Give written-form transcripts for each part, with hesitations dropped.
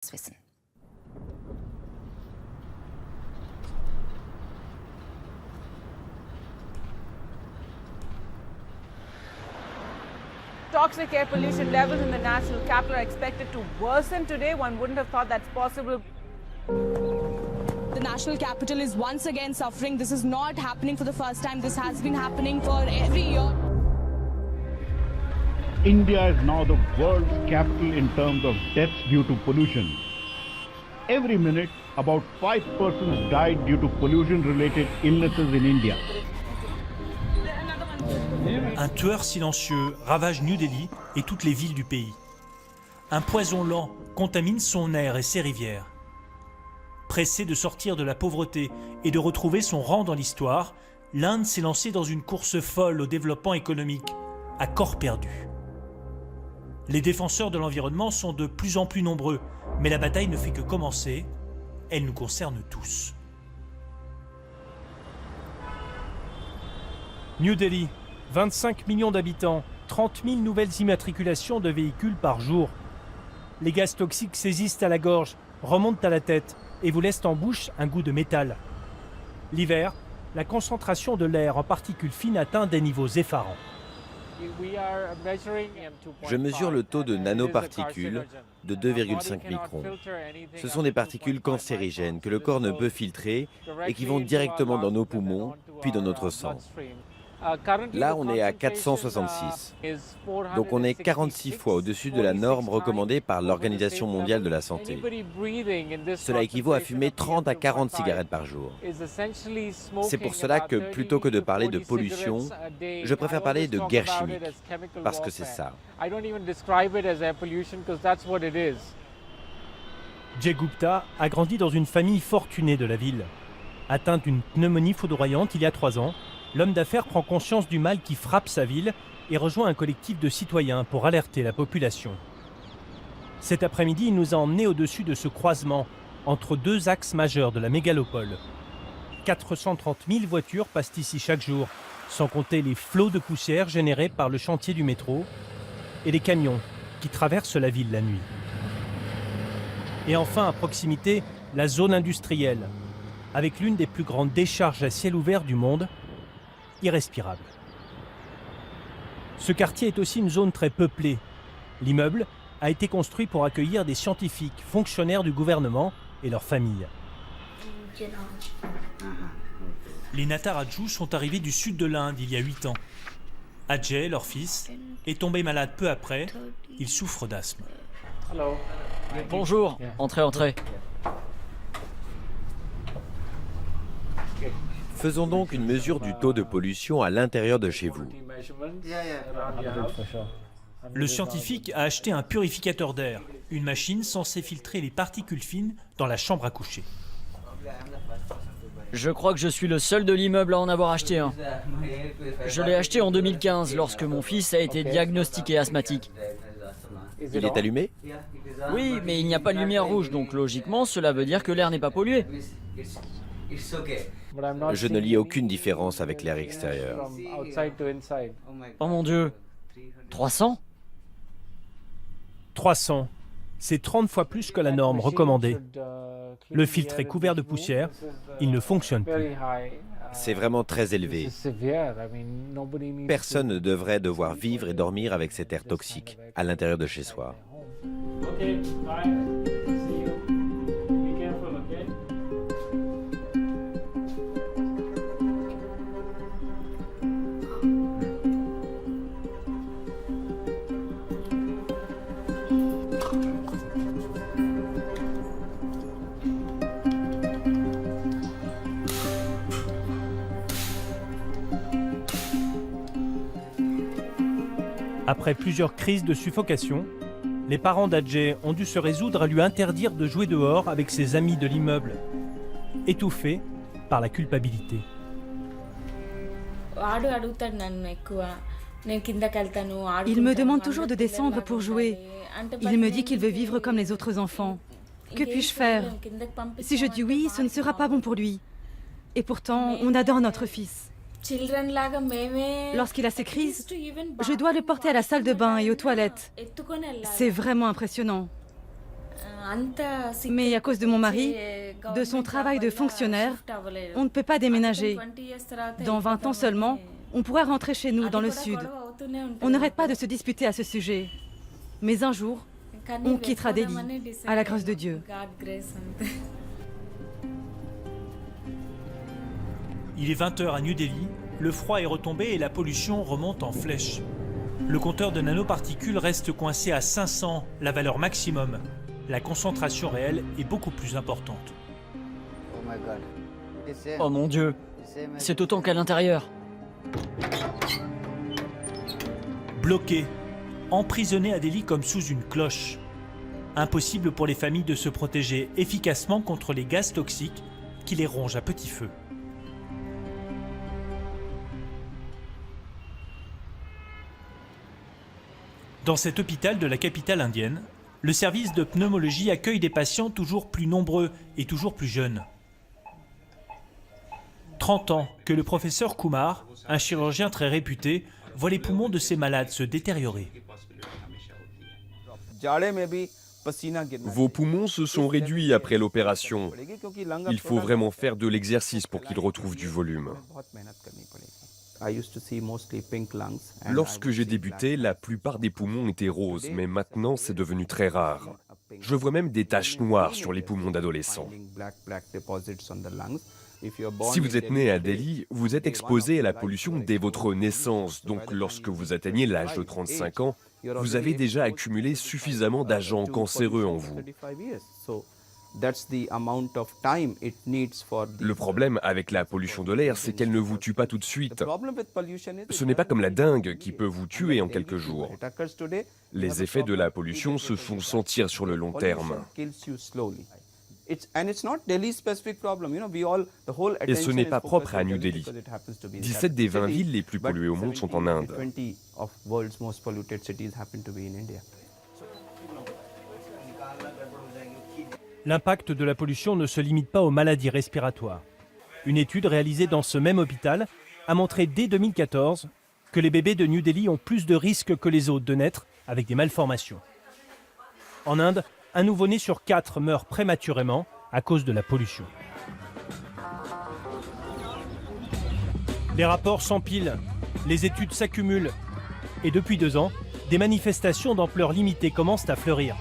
wissen. Toxic air pollution levels in the national capital are expected to worsen today. One wouldn't have thought that's possible. The national capital is once again suffering. This is not happening for the first time. This has been happening for every year. India is now the world's capital in terms of deaths due to pollution. Every minute, about 5 persons died due to pollution-related illnesses in India. Un tueur silencieux ravage New Delhi et toutes les villes du pays. Un poison lent contamine son air et ses rivières. Pressé de sortir de la pauvreté et de retrouver son rang dans l'histoire, l'Inde s'est lancée dans une course folle au développement économique, à corps perdu. Les défenseurs de l'environnement sont de plus en plus nombreux, mais la bataille ne fait que commencer. Elle nous concerne tous. New Delhi, 25 millions d'habitants, 30 000 nouvelles immatriculations de véhicules par jour. Les gaz toxiques saisissent à la gorge, remontent à la tête et vous laissent en bouche un goût de métal. L'hiver, la concentration de l'air en particules fines atteint des niveaux effarants. Je mesure le taux de nanoparticules de 2,5 microns. Ce sont des particules cancérigènes que le corps ne peut filtrer et qui vont directement dans nos poumons, puis dans notre sang. Là, on est à 466. Donc on est 46 fois au-dessus de la norme recommandée par l'Organisation mondiale de la santé. Cela équivaut à fumer 30 à 40 cigarettes par jour. C'est pour cela que plutôt que de parler de pollution, je préfère parler de guerre chimique, parce que c'est ça. Jay Gupta a grandi dans une famille fortunée de la ville. Atteint d'une pneumonie foudroyante il y a 3 ans, l'homme d'affaires prend conscience du mal qui frappe sa ville et rejoint un collectif de citoyens pour alerter la population. Cet après-midi, il nous a emmenés au-dessus de ce croisement entre 2 axes majeurs de la mégalopole. 430 000 voitures passent ici chaque jour, sans compter les flots de poussière générés par le chantier du métro et les camions qui traversent la ville la nuit. Et enfin, à proximité, la zone industrielle, avec l'une des plus grandes décharges à ciel ouvert du monde, irrespirable. Ce quartier est aussi une zone très peuplée. L'immeuble a été construit pour accueillir des scientifiques, fonctionnaires du gouvernement et leurs familles. Les Nataraju sont arrivés du sud de l'Inde il y a 8 ans. Ajay, leur fils, est tombé malade peu après. Il souffre d'asthme. Bonjour, entrez, entrez. Faisons donc une mesure du taux de pollution à l'intérieur de chez vous. Le scientifique a acheté un purificateur d'air, une machine censée filtrer les particules fines dans la chambre à coucher. Je crois que je suis le seul de l'immeuble à en avoir acheté un. Je l'ai acheté en 2015 lorsque mon fils a été diagnostiqué asthmatique. Il est allumé? Oui, mais il n'y a pas de lumière rouge, donc logiquement cela veut dire que l'air n'est pas pollué. Je ne lis aucune différence avec l'air extérieur. Oh mon Dieu, 300? 300, c'est 30 fois plus que la norme recommandée. Le filtre est couvert de poussière, il ne fonctionne plus. C'est vraiment très élevé. Personne ne devrait devoir vivre et dormir avec cet air toxique à l'intérieur de chez soi. Après plusieurs crises de suffocation, les parents d'Ajay ont dû se résoudre à lui interdire de jouer dehors avec ses amis de l'immeuble, étouffés par la culpabilité. Il me demande toujours de descendre pour jouer. Il me dit qu'il veut vivre comme les autres enfants. Que puis-je faire? Si je dis oui, ce ne sera pas bon pour lui. Et pourtant, on adore notre fils. Lorsqu'il a ses crises, je dois le porter à la salle de bain et aux toilettes. C'est vraiment impressionnant. Mais à cause de mon mari, de son travail de fonctionnaire, on ne peut pas déménager. Dans 20 ans seulement, on pourra rentrer chez nous dans le sud. On n'arrête pas de se disputer à ce sujet. Mais un jour, on quittera Delhi, à la grâce de Dieu. Il est 20h à New Delhi, le froid est retombé et la pollution remonte en flèche. Le compteur de nanoparticules reste coincé à 500, la valeur maximum. La concentration réelle est beaucoup plus importante. Oh mon Dieu, c'est autant qu'à l'intérieur. Bloqués, emprisonnés à Delhi comme sous une cloche. Impossible pour les familles de se protéger efficacement contre les gaz toxiques qui les rongent à petit feu. Dans cet hôpital de la capitale indienne, le service de pneumologie accueille des patients toujours plus nombreux et toujours plus jeunes. 30 ans que le professeur Kumar, un chirurgien très réputé, voit les poumons de ses malades se détériorer. Vos poumons se sont réduits après l'opération. Il faut vraiment faire de l'exercice pour qu'ils retrouvent du volume. Lorsque j'ai débuté, la plupart des poumons étaient roses, mais maintenant c'est devenu très rare. Je vois même des taches noires sur les poumons d'adolescents. Si vous êtes né à Delhi, vous êtes exposé à la pollution dès votre naissance, donc lorsque vous atteignez l'âge de 35 ans, vous avez déjà accumulé suffisamment d'agents cancéreux en vous. Le problème avec la pollution de l'air, c'est qu'elle ne vous tue pas tout de suite. Ce n'est pas comme la dengue qui peut vous tuer en quelques jours. Les effets de la pollution se font sentir sur le long terme. Et ce n'est pas propre à New Delhi. 17 des 20 villes les plus polluées au monde sont en Inde. L'impact de la pollution ne se limite pas aux maladies respiratoires. Une étude réalisée dans ce même hôpital a montré dès 2014 que les bébés de New Delhi ont plus de risques que les autres de naître avec des malformations. En Inde, un nouveau-né sur 4 meurt prématurément à cause de la pollution. Les rapports s'empilent, les études s'accumulent et depuis 2 ans, des manifestations d'ampleur limitée commencent à fleurir.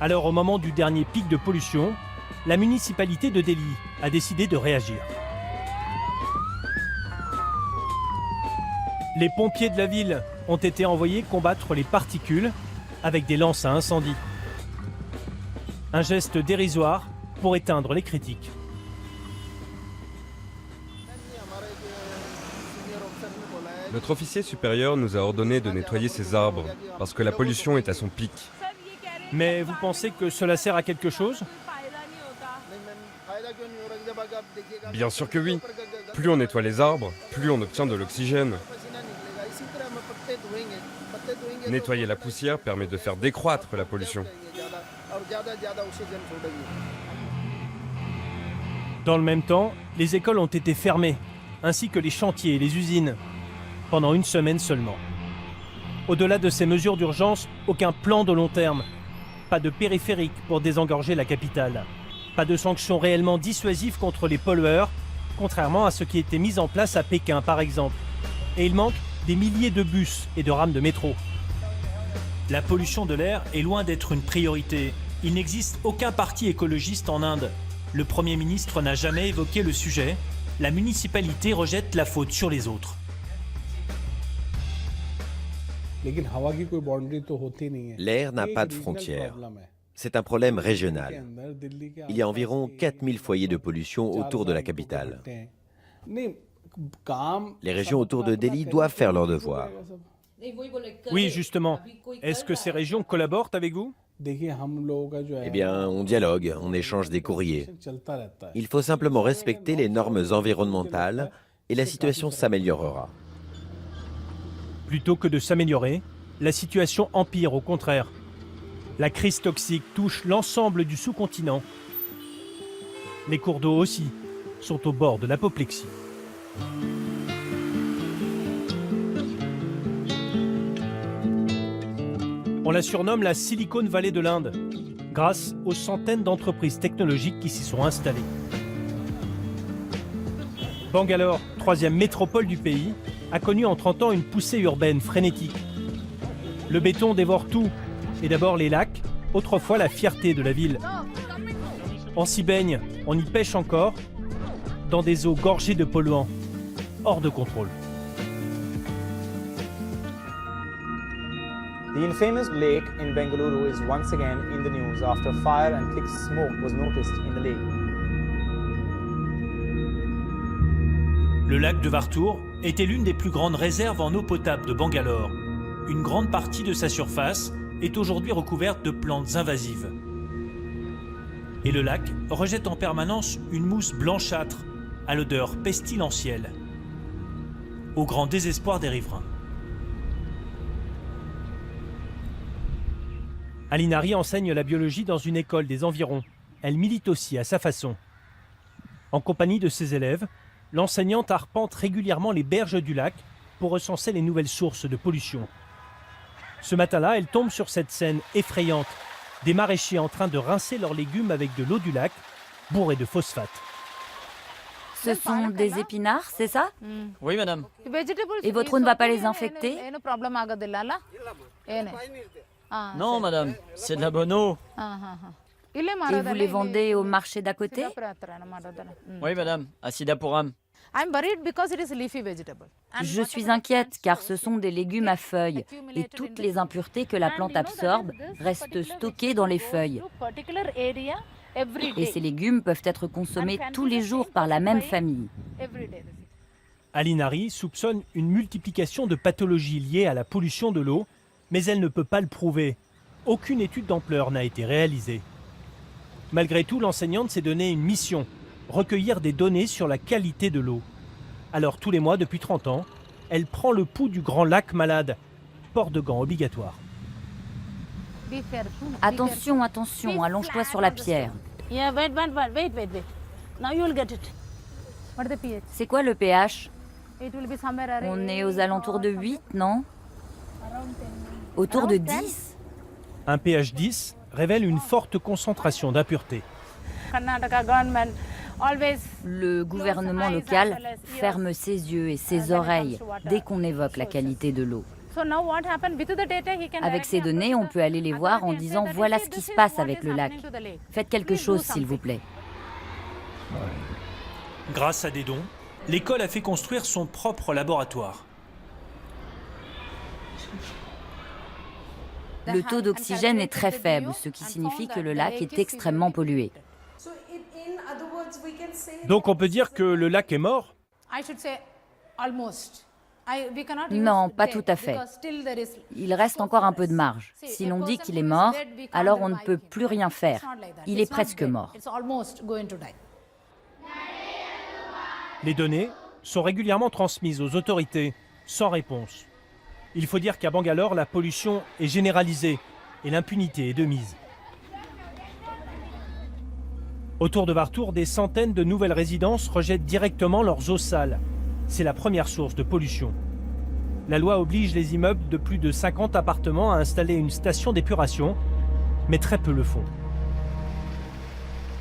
Alors, au moment du dernier pic de pollution, la municipalité de Delhi a décidé de réagir. Les pompiers de la ville ont été envoyés combattre les particules avec des lances à incendie. Un geste dérisoire pour éteindre les critiques. Notre officier supérieur nous a ordonné de nettoyer ces arbres parce que la pollution est à son pic. Mais vous pensez que cela sert à quelque chose? Bien sûr que oui. Plus on nettoie les arbres, plus on obtient de l'oxygène. Nettoyer la poussière permet de faire décroître la pollution. Dans le même temps, les écoles ont été fermées, ainsi que les chantiers et les usines, pendant 1 semaine seulement. Au-delà de ces mesures d'urgence, aucun plan de long terme. Pas de périphérique pour désengorger la capitale. Pas de sanctions réellement dissuasives contre les pollueurs, contrairement à ce qui était mis en place à Pékin par exemple. Et il manque des milliers de bus et de rames de métro. La pollution de l'air est loin d'être une priorité. Il n'existe aucun parti écologiste en Inde. Le Premier ministre n'a jamais évoqué le sujet. La municipalité rejette la faute sur les autres. L'air n'a pas de frontières. C'est un problème régional. Il y a environ 4000 foyers de pollution autour de la capitale. Les régions autour de Delhi doivent faire leur devoir. Oui, justement. Est-ce que ces régions collaborent avec vous? Eh bien, on dialogue, on échange des courriers. Il faut simplement respecter les normes environnementales et la situation s'améliorera. Plutôt que de s'améliorer, la situation empire au contraire. La crise toxique touche l'ensemble du sous-continent. Les cours d'eau aussi sont au bord de l'apoplexie. On la surnomme la Silicon Valley de l'Inde. grâce aux centaines d'entreprises technologiques qui s'y sont installées. Bangalore, troisième métropole du pays, a connu en 30 ans une poussée urbaine frénétique. Le béton dévore tout, et d'abord les lacs, autrefois la fierté de la ville. On s'y baigne, on y pêche encore, dans des eaux gorgées de polluants, hors de contrôle. The infamous lake in Bengaluru is once again in the news after fire and thick smoke was noticed in the lake. Le lac de Vartur était l'une des plus grandes réserves en eau potable de Bangalore. Une grande partie de sa surface est aujourd'hui recouverte de plantes invasives. Et le lac rejette en permanence une mousse blanchâtre à l'odeur pestilentielle, au grand désespoir des riverains. Alinari enseigne la biologie dans une école des environs. Elle milite aussi à sa façon. En compagnie de ses élèves, l'enseignante arpente régulièrement les berges du lac pour recenser les nouvelles sources de pollution. Ce matin-là, elle tombe sur cette scène effrayante. Des maraîchers en train de rincer leurs légumes avec de l'eau du lac, bourrée de phosphate. Ce sont des épinards, c'est ça? Oui, madame. Et votre eau ne va pas les infecter? Non, madame, c'est de la bonne eau. Et vous les vendez au marché d'à côté? Oui, madame, à Sidapuram. Je suis inquiète car ce sont des légumes à feuilles et toutes les impuretés que la plante absorbe restent stockées dans les feuilles. Et ces légumes peuvent être consommés tous les jours par la même famille. Alinari soupçonne une multiplication de pathologies liées à la pollution de l'eau, mais elle ne peut pas le prouver. Aucune étude d'ampleur n'a été réalisée. Malgré tout, l'enseignante s'est donné une mission, recueillir des données sur la qualité de l'eau. Alors tous les mois, depuis 30 ans, elle prend le pouls du grand lac malade. Port de gants obligatoire. Attention, attention, allonge-toi sur la pierre. C'est quoi le pH? On est aux alentours de 8, non? Autour de 10? Un pH 10 révèle une forte concentration d'impuretés. Le gouvernement local ferme ses yeux et ses oreilles dès qu'on évoque la qualité de l'eau. Avec ces données, on peut aller les voir en disant « Voilà ce qui se passe avec le lac. Faites quelque chose, s'il vous plaît. » Grâce à des dons, l'école a fait construire son propre laboratoire. Le taux d'oxygène est très faible, ce qui signifie que le lac est extrêmement pollué. Donc on peut dire que le lac est mort? Non, pas tout à fait. Il reste encore un peu de marge. Si l'on dit qu'il est mort, alors on ne peut plus rien faire. Il est presque mort. Les données sont régulièrement transmises aux autorités, sans réponse. Il faut dire qu'à Bangalore, la pollution est généralisée et l'impunité est de mise. Autour de Vartur, des centaines de nouvelles résidences rejettent directement leurs eaux sales. C'est la première source de pollution. La loi oblige les immeubles de plus de 50 appartements à installer une station d'épuration, mais très peu le font.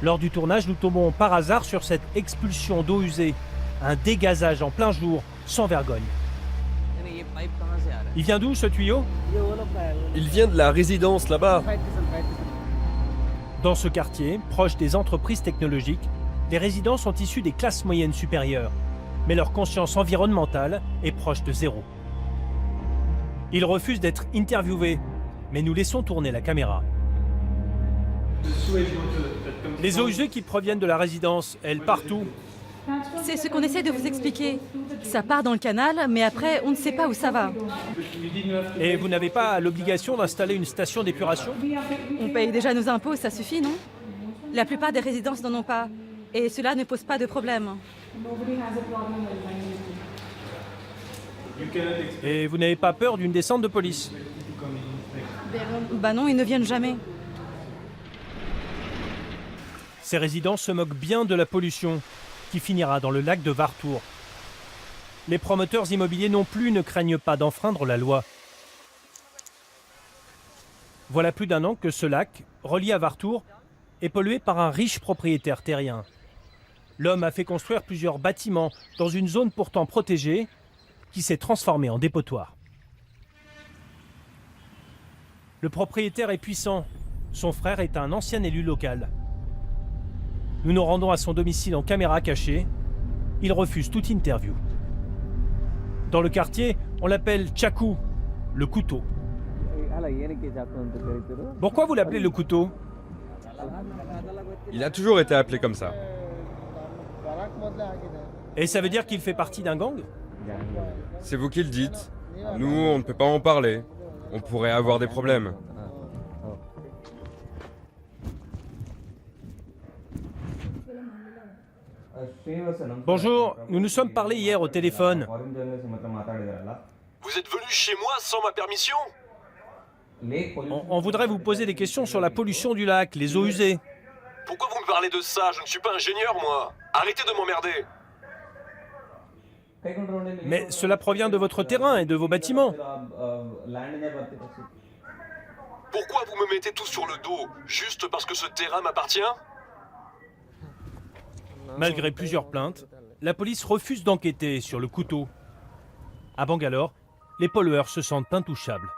Lors du tournage, nous tombons par hasard sur cette expulsion d'eau usée, un dégazage en plein jour, sans vergogne. Il vient d'où ce tuyau? Il vient de la résidence là-bas. Dans ce quartier, proche des entreprises technologiques, les résidents sont issus des classes moyennes supérieures, mais leur conscience environnementale est proche de zéro. Ils refusent d'être interviewés, mais nous laissons tourner la caméra. Les eaux usées qui proviennent de la résidence, elles partent où? C'est ce qu'on essaie de vous expliquer. Ça part dans le canal, mais après, on ne sait pas où ça va. Et vous n'avez pas l'obligation d'installer une station d'épuration? On paye déjà nos impôts, ça suffit, non? La plupart des résidences n'en ont pas. Et cela ne pose pas de problème. Et vous n'avez pas peur d'une descente de police? Bah non, ils ne viennent jamais. Ces résidents se moquent bien de la pollution qui finira dans le lac de Vartur. Les promoteurs immobiliers non plus ne craignent pas d'enfreindre la loi. Voilà plus d'1 an que ce lac, relié à Vartour, est pollué par un riche propriétaire terrien. L'homme a fait construire plusieurs bâtiments dans une zone pourtant protégée qui s'est transformée en dépotoir. Le propriétaire est puissant. Son frère est un ancien élu local. Nous nous rendons à son domicile en caméra cachée. Il refuse toute interview. Dans le quartier, on l'appelle Chaku, le couteau. Pourquoi vous l'appelez le couteau? Il a toujours été appelé comme ça. Et ça veut dire qu'il fait partie d'un gang? C'est vous qui le dites. Nous, on ne peut pas en parler. On pourrait avoir des problèmes. Bonjour, nous nous sommes parlé hier au téléphone. Vous êtes venu chez moi sans ma permission? On voudrait vous poser des questions sur la pollution du lac, les eaux usées. Pourquoi vous me parlez de ça? Je ne suis pas ingénieur, moi. Arrêtez de m'emmerder. Mais cela provient de votre terrain et de vos bâtiments. Pourquoi vous me mettez tout sur le dos? Juste parce que ce terrain m'appartient? Malgré plusieurs plaintes, la police refuse d'enquêter sur le couteau. À Bangalore, les pollueurs se sentent intouchables.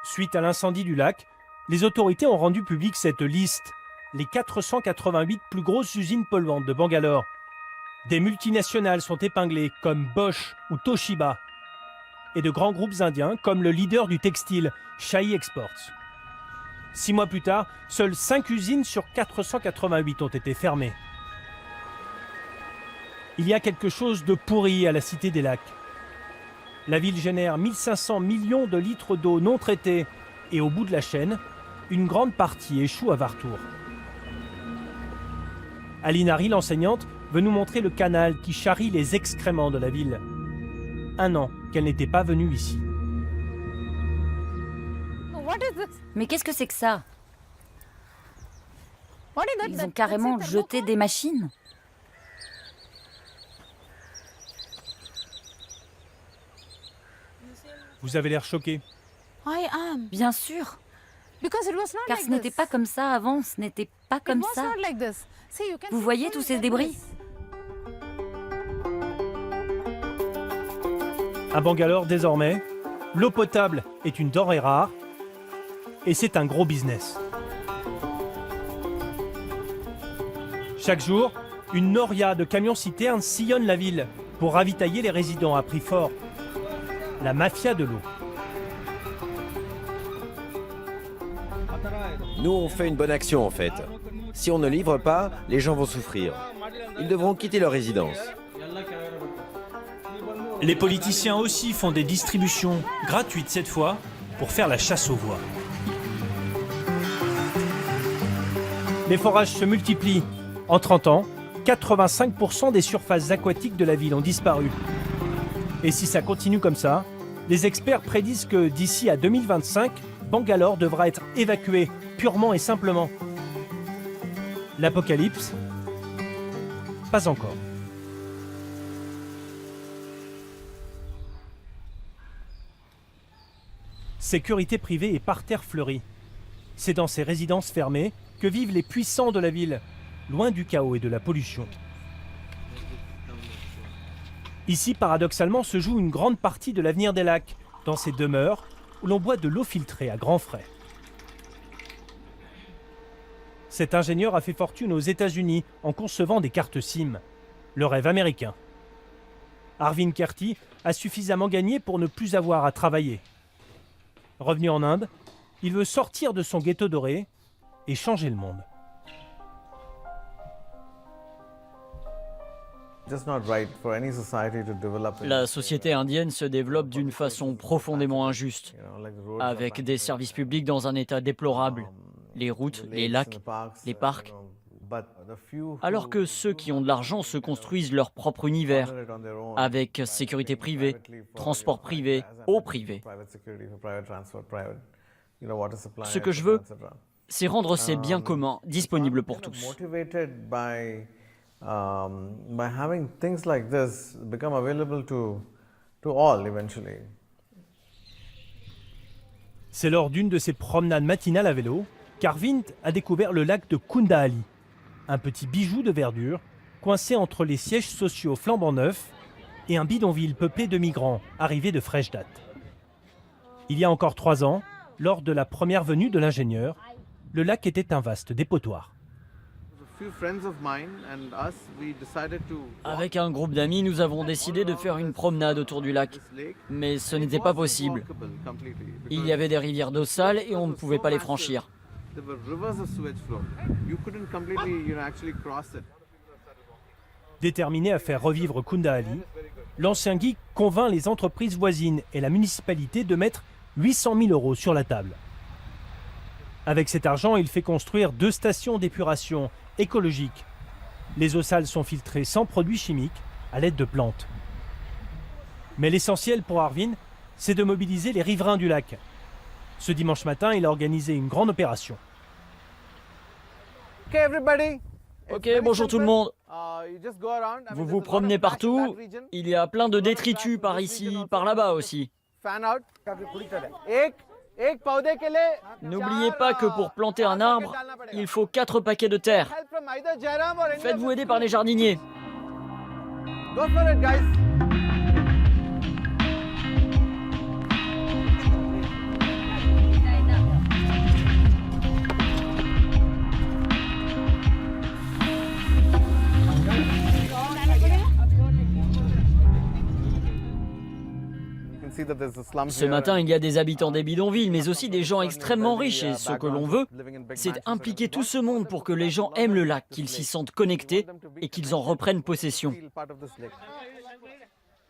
Suite à l'incendie du lac, les autorités ont rendu publique cette liste, les 488 plus grosses usines polluantes de Bangalore. Des multinationales sont épinglées comme Bosch ou Toshiba, et de grands groupes indiens comme le leader du textile, Shahi Exports. 6 mois plus tard, seules 5 usines sur 488 ont été fermées. Il y a quelque chose de pourri à la Cité des Lacs. La ville génère 1500 millions de litres d'eau non traitée et au bout de la chaîne, une grande partie échoue à Vartour. Aline Harry, l'enseignante, veut nous montrer le canal qui charrie les excréments de la ville. 1 an qu'elle n'était pas venue ici. Mais qu'est-ce que c'est que ça? Ils ont carrément jeté des machines. Vous avez l'air choqué. Bien sûr. Car ce n'était pas comme ça avant, ce n'était pas comme ça. Vous voyez tous ces débris? À Bangalore, désormais, l'eau potable est une denrée rare et c'est un gros business. Chaque jour, une noria de camions-citernes sillonne la ville pour ravitailler les résidents à prix fort. La mafia de l'eau. Nous, on fait une bonne action en fait. Si on ne livre pas, les gens vont souffrir. Ils devront quitter leur résidence. Les politiciens aussi font des distributions, gratuites cette fois, pour faire la chasse aux voix. Les forages se multiplient. En 30 ans, 85% des surfaces aquatiques de la ville ont disparu. Et si ça continue comme ça, les experts prédisent que d'ici à 2025, Bangalore devra être évacué purement et simplement. L'apocalypse? Pas encore. Sécurité privée et parterres fleuris. C'est dans ces résidences fermées que vivent les puissants de la ville, loin du chaos et de la pollution. Ici, paradoxalement, se joue une grande partie de l'avenir des lacs, dans ces demeures où l'on boit de l'eau filtrée à grands frais. Cet ingénieur a fait fortune aux États-Unis en concevant des cartes SIM, le rêve américain. Arvind Kerti a suffisamment gagné pour ne plus avoir à travailler. Revenu en Inde, il veut sortir de son ghetto doré et changer le monde. La société indienne se développe d'une façon profondément injuste, avec des services publics dans un état déplorable, les routes, les lacs, les parcs, alors que ceux qui ont de l'argent se construisent leur propre univers, avec sécurité privée, transport privé, eau privée. Ce que je veux, c'est rendre ces biens communs disponibles pour tous. By having things like this become available to all eventually. C'est lors d'une de ses promenades matinales à vélo qu'Arvind a découvert le lac de Kundahali, un petit bijou de verdure coincé entre les sièges sociaux flambant neufs et un bidonville peuplé de migrants arrivés de fraîche date. Il y a encore 3 ans, lors de la première venue de l'ingénieur, le lac était un vaste dépotoir. Avec un groupe d'amis, nous avons décidé de faire une promenade autour du lac. Mais ce n'était pas possible. Il y avait des rivières d'eau sale et on ne pouvait pas les franchir. Déterminé à faire revivre Kundahali, l'ancien geek convainc les entreprises voisines et la municipalité de mettre 800 000 € sur la table. Avec cet argent, il fait construire 2 stations d'épuration écologiques. Les eaux sales sont filtrées sans produits chimiques, à l'aide de plantes. Mais l'essentiel pour Arvind, c'est de mobiliser les riverains du lac. Ce dimanche matin, il a organisé une grande opération. Ok, bonjour tout le monde. Vous vous promenez partout, il y a plein de détritus par ici, par là-bas aussi. N'oubliez pas que pour planter un arbre, il faut 4 paquets de terre. Faites-vous aider par les jardiniers. Ce matin, il y a des habitants des bidonvilles, mais aussi des gens extrêmement riches. Et ce que l'on veut, c'est impliquer tout ce monde pour que les gens aiment le lac, qu'ils s'y sentent connectés et qu'ils en reprennent possession.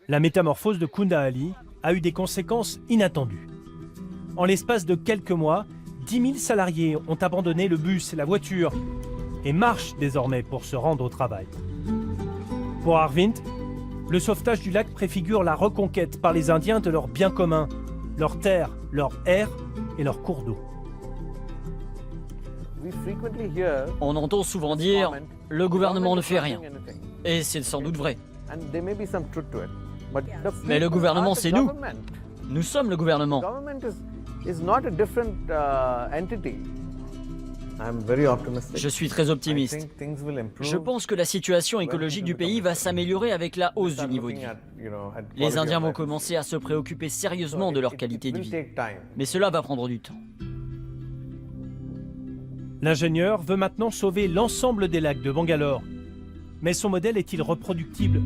La métamorphose de Kundahali a eu des conséquences inattendues. En l'espace de quelques mois, 10 000 salariés ont abandonné le bus et la voiture et marchent désormais pour se rendre au travail. Pour Arvind, le sauvetage du lac préfigure la reconquête par les Indiens de leurs biens communs, leurs terres, leurs airs et leurs cours d'eau. On entend souvent dire « le gouvernement ne fait rien ». Et c'est sans doute vrai. Mais le gouvernement, c'est nous. Nous sommes le gouvernement. Je suis très optimiste. Je pense que la situation écologique du pays va s'améliorer avec la hausse du niveau de vie. Les Indiens vont commencer à se préoccuper sérieusement de leur qualité de vie. Mais cela va prendre du temps. L'ingénieur veut maintenant sauver l'ensemble des lacs de Bangalore. Mais son modèle est-il reproductible?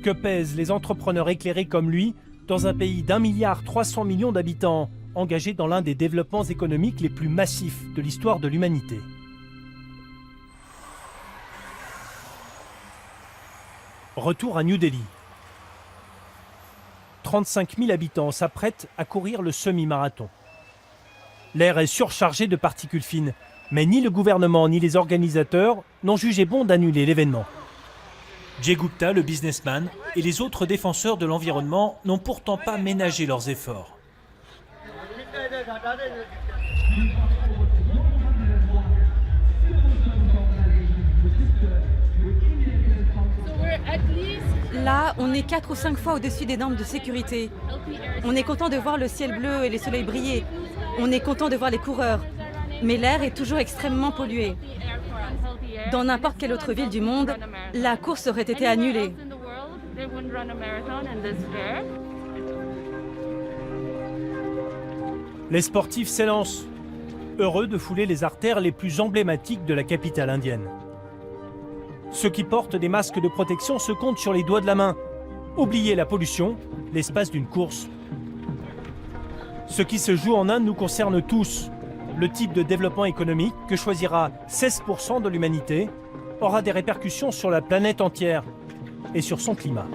Que pèsent les entrepreneurs éclairés comme lui dans un pays d'1,3 milliard d'habitants, engagé dans l'un des développements économiques les plus massifs de l'histoire de l'humanité? Retour à New Delhi. 35 000 habitants s'apprêtent à courir le semi-marathon. L'air est surchargé de particules fines, mais ni le gouvernement ni les organisateurs n'ont jugé bon d'annuler l'événement. Jay Gupta, le businessman, et les autres défenseurs de l'environnement n'ont pourtant pas ménagé leurs efforts. Là, on est 4 ou 5 fois au-dessus des normes de sécurité. On est content de voir le ciel bleu et les soleils briller. On est content de voir les coureurs. Mais l'air est toujours extrêmement pollué. Dans n'importe quelle autre ville du monde, la course aurait été annulée. Les sportifs s'élancent, heureux de fouler les artères les plus emblématiques de la capitale indienne. Ceux qui portent des masques de protection se comptent sur les doigts de la main. Oubliez la pollution, l'espace d'une course. Ce qui se joue en Inde nous concerne tous. Le type de développement économique que choisira 16% de l'humanité aura des répercussions sur la planète entière et sur son climat.